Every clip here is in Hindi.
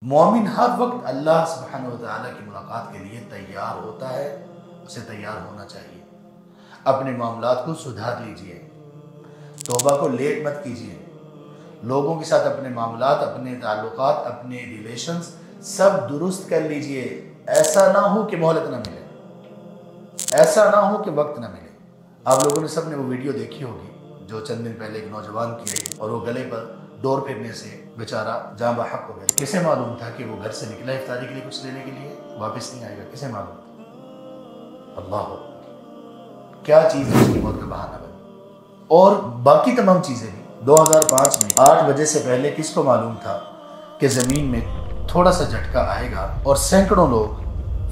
मोमिन हर वक्त अल्लाह सुब्हानहू व तआला की मुलाकात के लिए तैयार होता है, उसे तैयार होना चाहिए। अपने मामलात को सुधार लीजिए, तौबा को लेट मत कीजिए। लोगों के साथ अपने मामलात, अपने ताल्लुकात, अपने रिलेशंस सब दुरुस्त कर लीजिए। ऐसा ना हो कि मोहलत ना मिले, ऐसा ना हो कि वक्त ना मिले। आप लोगों ने सबने वो वीडियो देखी होगी जो चंद दिन पहले एक नौजवान की आई और वो गले पर डोर फिरने से बेचारा जाँ बहक हो गया। किसे मालूम था कि वो घर से निकला इफ्तारी के लिए कुछ लेने के लिए, वापस नहीं आएगा? किसे मालूम था? अल्लाह, क्या चीज़ उसकी मौत का बहाना बनी। और बाकी तमाम चीज़ें भी 2005 में 8 बजे से पहले किसको मालूम था कि ज़मीन में थोड़ा सा झटका आएगा और सैकड़ों लोग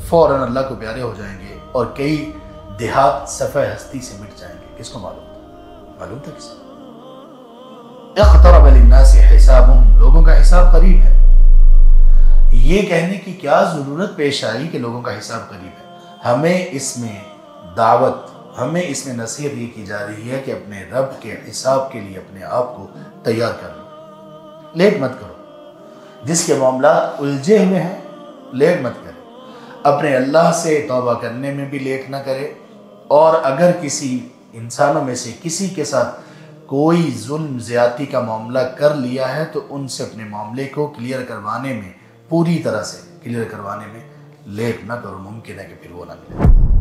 फ़ौरन अल्लाह को प्यारे हो जाएंगे और कई देहात सफ़े हस्ती से मिट जाएंगे। किसको मालूम था? मालूम था किसे? इक़्तरब लिन्नासि हिसाबुहुम, लोगों का हिसाब करीब है। ये कहने की क्या ज़रूरत पेश आई कि लोगों का हिसाब करीब है? हमें इसमें दावत, हमें इसमें नसीहत ये की जा रही है कि अपने रब के हिसाब के लिए अपने आप को तैयार कर लो, लेट मत करो। जिसके मामलात उलझे हुए हैं, लेट मत करे। अपने अल्लाह से तौबा करने में भी लेट ना करे। और अगर किसी इंसानों में से किसी के साथ कोई जुल्म ज़्यादती का मामला कर लिया है तो उनसे अपने मामले को क्लियर करवाने में, पूरी तरह से क्लियर करवाने में लेट ना करो। मुमकिन है कि फिर वो ना मिले।